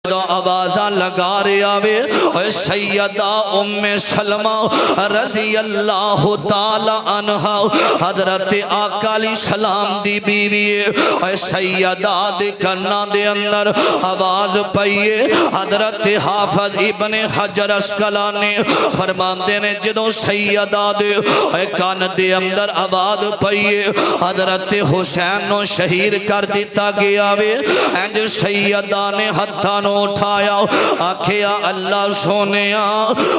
آوازہ لگا رہے آوے اے سیدہ ام سلمہ رضی اللہ تعالی عنہ حضرت آقا علیہ السلام دی بیوی اے سیدہ دے کرنا دے اندر آواز پئیے حضرت حافظ ابن حجر اسقلانی فرماندے نے جدوں سیدہ دے اے کان دے اندر آواز پئیے حضرت حسین نو شہید کر دیتا گیا وے انج سیدہ نے ہتھاں اٹھایا آکھیا اللہ سونیا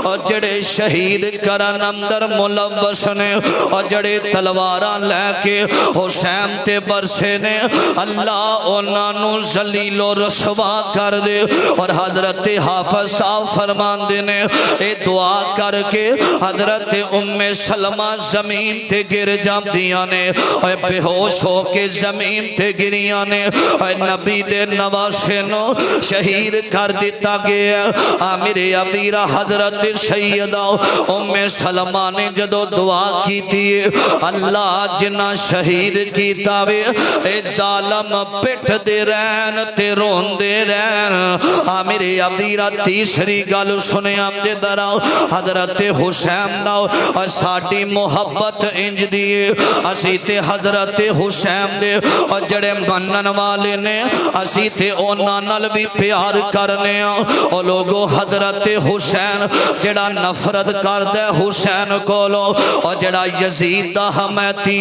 اور جڑے شہید کرن اندر ملوث نے اور جڑے تلواراں لے کے حسین تے برسے نے اللہ انہاں نو ذلیل و رسوا کر دے اور حضرت حافظ صاحب فرماندے نے اے دعا کر کے حضرت ام سلمہ زمین تے گر جاندیاں نے اے بے ہوش ہو کے زمین تے گریاں نے اے نبی دے نواسے نو شہید کر دیتا گیا آمیر امیرہ حضرت سیدہ ام سلمہ نے جدو دعا کی تھی اللہ جنہ شہید کیتا وے اے ظالم پٹ دے رہن تے رون دے رہن آمیر امیرہ تیسری گل سنے آمدے دراؤ حضرت حسین داؤ اور ساڑی محبت انج دیئے اسی تے حضرت حسین دے اور جڑے منن والے نے اسی تے اونا نل بھی پیار کرنے او لوگو حضرت حسین جڑا نفرت کر دے حسین کو لو اور جڑا یزید دا حمیتی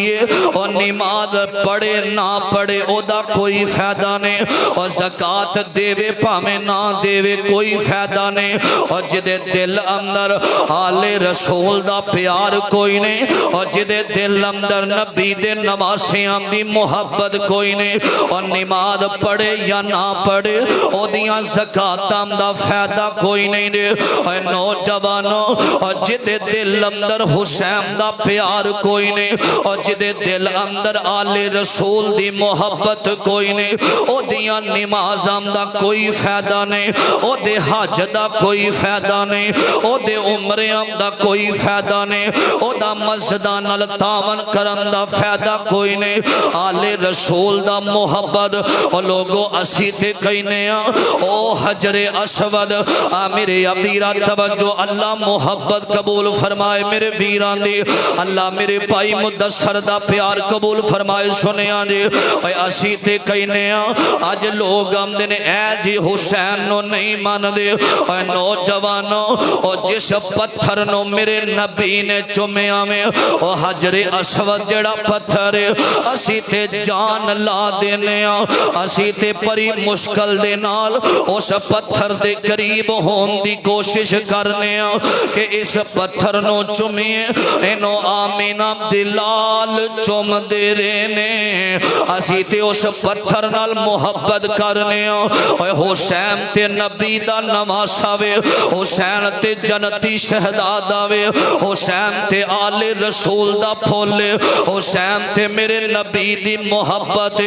او نماز پڑھے نہ پڑھے او دا کوئی فائدہ نہیں اور زکاة دیوے پامے نہ دیوے کوئی فائدہ نہیں اور جدے دل اندر آل رسول دا پیار کوئی نہیں اور جدے دل اندر نبی دے نواسیاں دی محبت کوئی نہیں اور نماز پڑھے یا نہ پڑھے او دیاں زکاتاں دا فائدہ کوئی نہیں دے اے نوجوانوں اور جدے دل اندر حسین دا پیار کوئی نہیں اور جدے دل اندر آل رسول دی محبت کوئی نہیں او دیاں نمازاں دا کوئی فائدہ نہیں او دے حج دا کوئی فائدہ نہیں او دے عمریاں دا کوئی فائدہ نہیں او دا مسجداں نال تعاون کرن دا فائدہ کوئی نہیں آل رسول دا محبت او لوگو اسی تے کہنے او حجر اسود میرے ابیرہ توجہ اللہ محبت قبول فرمائے میرے بیران دی اللہ میرے پائی مدثر دا پیار قبول فرمائے سنیاں دی اے اسی تے کہنے آج لوگ ہم دینے اے جی حسین نو نہیں مان دے اے نوجوانوں او جس پتھر نو میرے نبی نے چومیا میں او حجر اسود جڑا پتھر اسی تے جان لا دینے اسی تے پری مشکل دے نال اس پتھر دے قریب ہون دی کوشش کرنے کہ اس پتھر نو چمیے انو آمین عبداللال چم دے رہنے اسی تے اس پتھر نال محبت کرنے اے حسین تے نبی دا نواسا وے حسین تے جنتی شہدادہ وے حسین تے آل رسول دا پھولے حسین تے میرے نبی دی محبت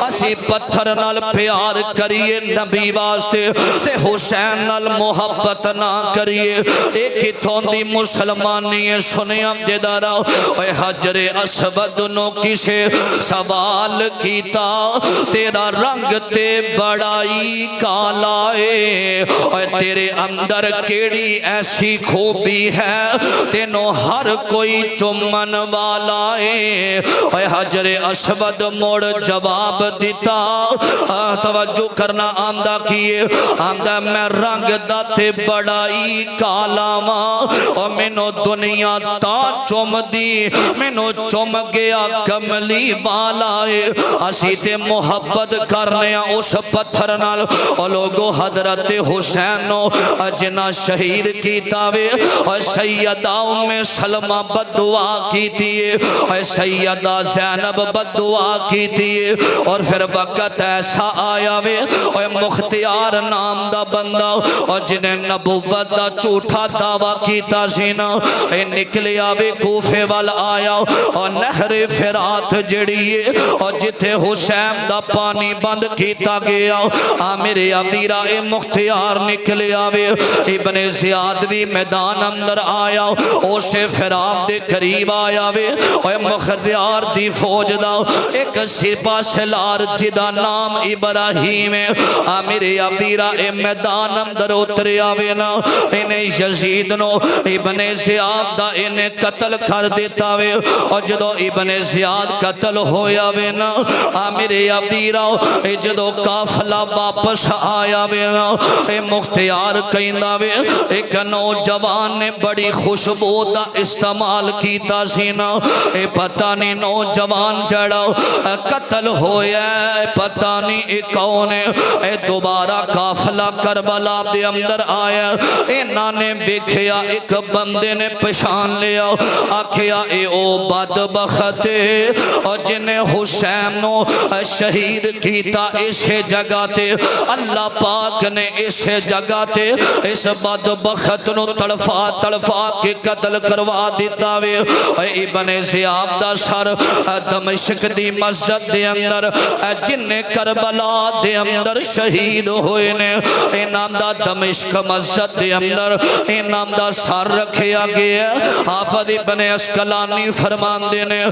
اسی پتھر نال پیار کریے نبی واسطے تے حسین نال محبت نہ کریے ایک ہتھوں دی مسلمانی سنیاں جدارا اے حجر اسود نو کسے سوال کیتا تیرا رنگ تے بڑائی کالائے اے تیرے اندر کیڑی ایسی خوبی ہے تینوں ہر کوئی چمن والائے اے حجر اسود موڑ جواب دیتا توجہ کرنا آمدہ کیے آمدہ میں رنگ دا تے بڑائی کالاما اور منو دنیا تا چوم دی منو چوم گیا کملی والائے اسی تے محبت کرنے اس پتھر نال اور لوگو حضرت حسینو جنا شہید کیتا وے اور سیدہ ام سلمہ بدعا کیتی اور سیدہ زینب بدعا کیتی اور پھر وقت ایسا آیا وے اور مختیار نام دا بندہ اور جنہیں نبوت دا جھوٹا دعویٰ کیتا سینا اے نکلے آوے کوفے وال آیا اور نہر فرات جڑیے اور جتھے حسین دا پانی بند کیتا گیا آمیر امیرہ اے مختیار نکلے آوے ابن زیاد بھی میدان اندر آیا اسے فرات دے قریب آیا وے اور مختیار دی فوج دا ایک سپاہ سالار جدا نام ابراہیم آمیر ابیرا اے میدان اندر اترے آوے نا انہیں یزید نو ابن زیاد دا انہیں قتل کر دیتا وے اور جدو ابن زیاد قتل ہویا وے نا میرے ابیرا اے جدو کافلہ واپس آیا وے نا اے مختیار کہندا وے ایک نوجوان نے بڑی خوشبو دا استعمال کیتا سی نا اے پتہ نہیں نوجوان جڑا قتل ہویا ہے پتہ نہیں اے کون ہے اے دوبارہ کافلہ کربلا دے اندر آیا انہاں نے بکھیا ایک بندے نے پہچان لیا آکھیا اے او بدبخت اور جنہیں حسین نو شہید کیتا اس جگہ تے اللہ پاک نے اس جگہ تے اس بدبخت نو تڑفا تڑفا کے قتل کروا دیتا وے ابن زیاد دا سر دمشق دی مسجد دے اندر جنہیں کربلا دے اندر شہید ہوئے نے انام دا دمشق مسجد دے اندر انام دا سر رکھیا گیا حافظ ابن اسقلانی فرمان دینے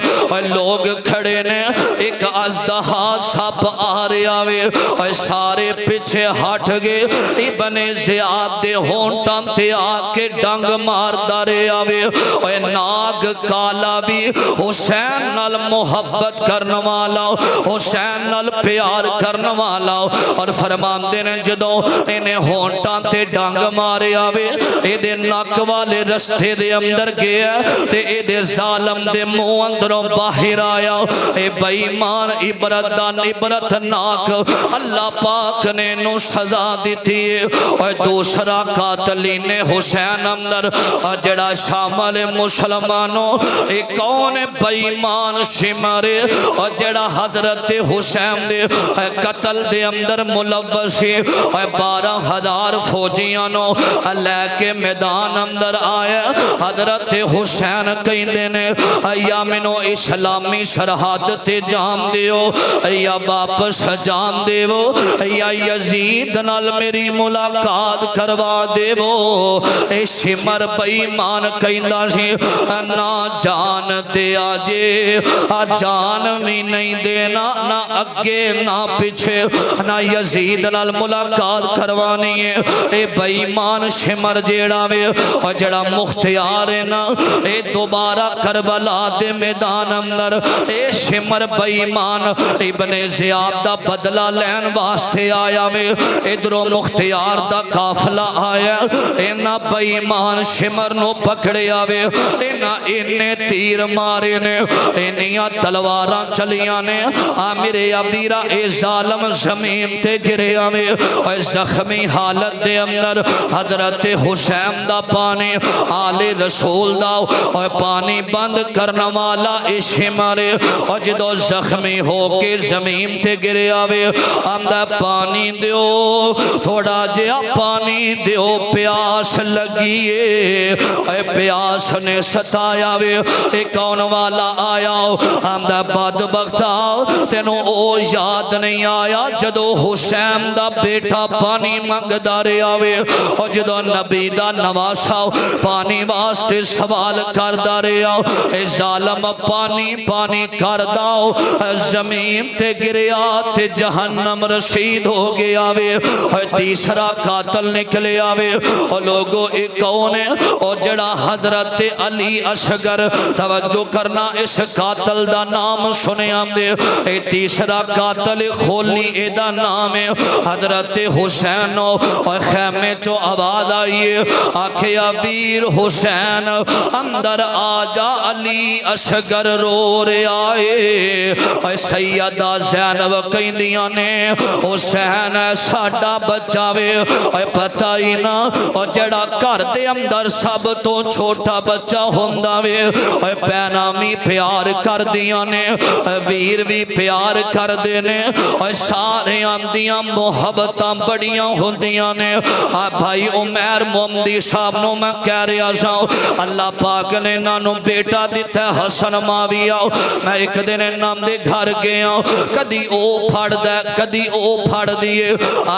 لوگ کھڑے نے ایک ازدہا سپ آ رہا وے اور سارے پیچھے ہٹ گئے ابن زیاد دے ہونٹاں تے آ کے ڈنگ مار دارے آوے اور ناگ کالا بھی حسین نال محبت کرنے والا حسین نال پیار کرنے والا اور فرمان دینے جدو انہیں ہونٹاں تے ڈنگ مارے آوے اے دے ناک والے رستے دے اندر گیا تے اے دے ظالم دے منہ اندروں باہر آیا اے بائیمان عبرتان عبرتناک اللہ پاک نے نو سزا دیتی ہے اور دوسرا قاتلین حسین اندر جڑا شامل مسلمانوں اے کون بائیمان شمارے اور جڑا حضرت حسین دے قتل دے اندر ملوث ہے اور 12,000 فوجیانوں لے کے میدان اندر آیا حضرت حسین کہندے نے یا منو اسلامی سرحد تے جام دیو یا واپس جام دیو یا یزید نال میری ملاقات کروا دیو اے شمر بائیمان کہندا سی نہ جان تے آجے جان بھی نہیں دینا نہ اگے نہ پیچھے نہ یزید نال ملاقات کروانی ہے اے بائیمان شمر جیڑا وے اور جڑا مختیار ہے نا اے دوبارہ کربلا دے میدان اندر اے شمر بائیمان ابن زیاد دا بدلہ لین واسطے آیا وے ادھروں مختیار دا قافلہ آیا اینا بائیمان شمر نو پکڑے آوے اینا انہیں تیر مارے نے انہیاں تلواراں چلیاں نے آمیر ابیرہ اے ظالم زمین تے گرے آوے اور زخمی حالت دے اندر حضرت حسین دا پانی آل رسول دا اور پانی بند کرنا والا عشق مارے اور جدو زخمی ہو کے زمین تے گرے آوے آمدہ پانی دیو تھوڑا جیا پانی دیو پیاس لگیے اے پیاس نے ستایا وے ایک کون والا آیا آمدہ بدبخت آؤ تینوں او یاد نہیں آیا جدو حسین دا بیٹا پانی منگ دارے آوے اور جدو نبی دا نواسا پانی واسطے سوال کر دارے آو اے ظالم پانی پانی کر داؤ زمین تے گریا تے جہنم رسید ہو گیا وے اور تیسرا قاتل نکلے آوے اور لوگوں ایک کون ہے اور جڑا حضرت علی اصغر توجہ کرنا اس قاتل دا نام سنے ہم دے اے تیسرا قاتل خولی اے دا نام ہے حضرت حسین اور خیمے چو آواز آئیے آکھے ابیر حسین اندر آجا علی اصغر رو رے آئے اور سیدہ زینب کہندیاں نے حسین ساڈا بچاوے اور پتہ ہی نا اور جڑا کر دے اندر سب تو چھوٹا بچہ ہوندہ وے اور پینامی پیار کر دیاں نے ویر بھی پیار کر دینے اور سارے آندیاں محبتاں بڑیاں ہوندیاں نے بھائی عمیر محمدی صاحب نو میں کہہ رہا ساؤں اللہ پاک نے نانو بیٹا دیتا ہے حسن معاویہ میں ایک دن نام دے گھر گیا کدی او پھڑ دے کدی او پھڑ دیے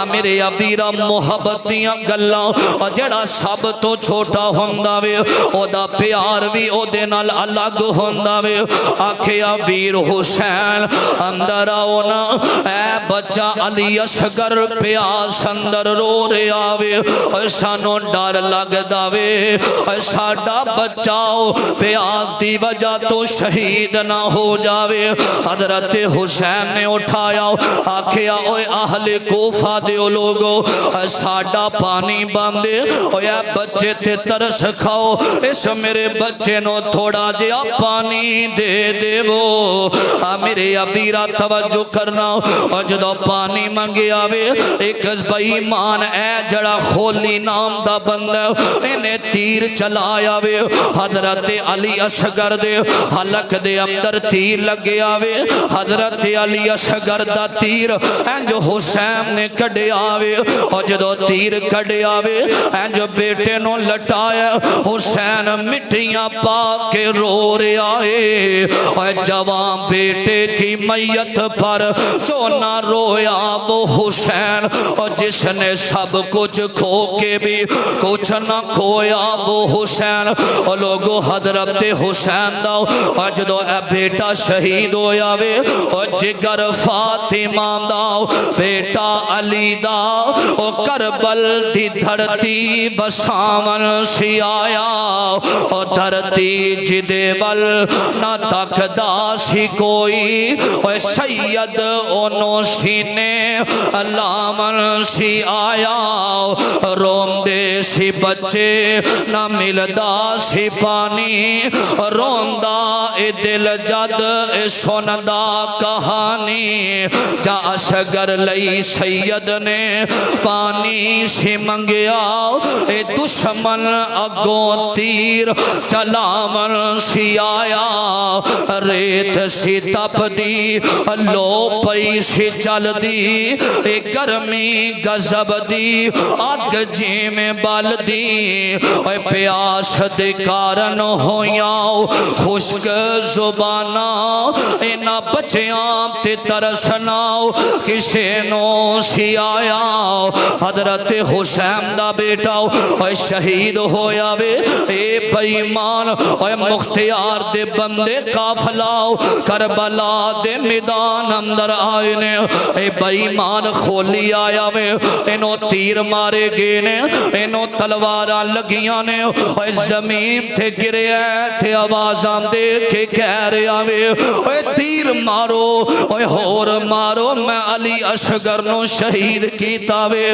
میرے ابیرہ محبتیاں گلاں اور جڑا سب تو چھوٹا ہوندہ وے او دا پیار بھی او دے نال الگ ہوندہ وے آکھے ابیر حسین اندر آؤ نا اے بچہ علی اصغر پیاس اندر رو رہا وے سانو ڈر لگدا وے ساڈا بچاؤ پیاس دی وجہ تو شہید نہ ہو جاوے حضرت حسین نے اٹھایا آکھیا اوے اہل کوفہ دیو لوگو ساڈا پانی باندے اوے بچے تے ترس کھاؤ اس میرے بچے نو تھوڑا جیا پانی دے دے وہ میرے ابیرہ توجہ کرنا اور جدو پانی منگے آوے ایک بےمان اے جڑا خولی نام دا بندہ انہیں تیر چلایا وے حضرت علی اصغر دے حلق دے اندر تیر لگے آوے حضرت علی اصغر دا تیر جو حسین نے کڑے آوے اور جدو تیر کڑے آوے جو بیٹے نو لٹایا حسین مٹیاں پا کے رو رہے آئے اور جوان بیٹے کی میت پر جو نہ رویا وہ حسین اور جس نے سب کچھ کھو کے بھی کچھ نہ کھویا وہ حسین اور لوگو حضرت حسین دا اور جدو اے بیٹا شہید ہویا وے اور جگر فاطمہ دا بیٹا علی دا اور کربل دی دھرتی بسامن سی آیا اور دھرتی جدے ول نہ تک دا سی کوئی اور سید انو سینے لامن سی آیا روم دے سی بچے نہ ملدا سی پانی روم دا اے دل جد اے سندا کہانی جا اصغر لئی سید نے پانی سی منگیا اے دشمن اگوں تیر چلاون سی آیا ریت سی تپ دی لو پئی سی چل دی اے گرمی غضب دی آگ جی میں بال دی اے پیاس دے کارن ہویاں خشک زبانا اے نہ بچیاں تے ترسناؤ کسے نو سی آیا حضرت حسین دا بیٹا اے شہید ہویا وے اے بےمان اے مختیار دے بندے کافلاؤ کربلا دے میدان اندر آئے نے اے بےمان کھولی آیا وے انہوں تیر مارے گئے نے انہوں تلوارہ لگیاں نے اے زمین تھے گرے تھے آوازاں دے کے کہہ رہے آوے اے تیر مارو اے ہور مارو میں علی اصغر نو شہید کیتا وے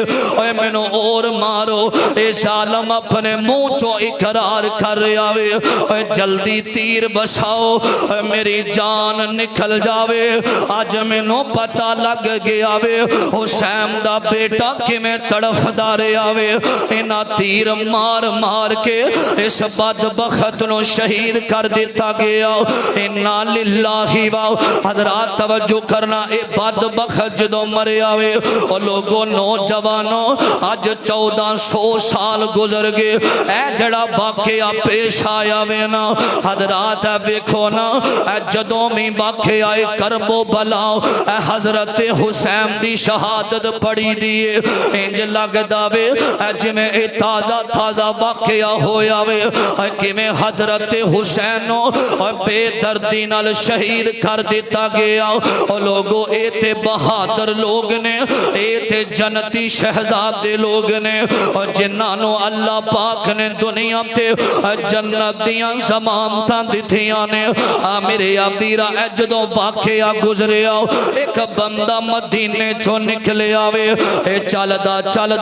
اے میں نو اور مارو اے ظالم اپنے منہ چو اقرار کر رہے آوے اے جلدی تیر بساؤ اے میری جان نکل جاوے آج میں نو پتہ لگ گیا وے حسین دا بیٹا کہ میں تڑف دارے آوے اینا تیر مار مار کے اس بدبخت نو شہید کر دیتا گیا اینا للہ واو حضرات توجہ کرنا اے بدبخت جدو مرے آوے اور لوگوں نوجوانوں آج 1400 سال گزر گئے اے جڑا واقعہ پیش آیا وے نا حضرات بیکھو نا اے جدوں میں واقعہ کرب و بلاؤ اے حضرت حسین دی شہادت پڑی دیئے انج لگ داوے اے جمیں اے تازہ تازہ واقعہ ہویا وے اے کمیں حضرت حسینوں اور بے دردی نال شہید کر دیتا گیا اور لوگوں اے تے بہادر لوگ نے اے تے جنتی شہزادے لوگ نے اور جنانوں اللہ پاک نے دنیا تے جنت دیاں زمانتاں دتھیاں نے میرے ابیرہ اے جدوں واقعہ گزرے آؤ ایک بندہ مدینے چو نکلے آوے اے چل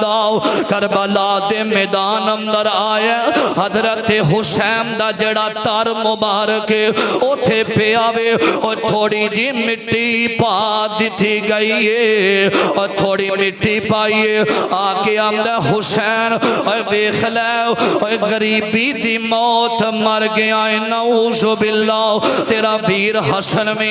داؤ کربلا دے میدان اندر آیا حضرت حسین دا جڑا تار مبارک او تھے پہ آوے اور تھوڑی جی مٹی پا دیتی گئی ہے اور تھوڑی مٹی پائیے آکے آمدہ حسین اور بیخ لے اور غریبی دی موت مر گیا نعوذ باللہ تیرا ویر حسن میں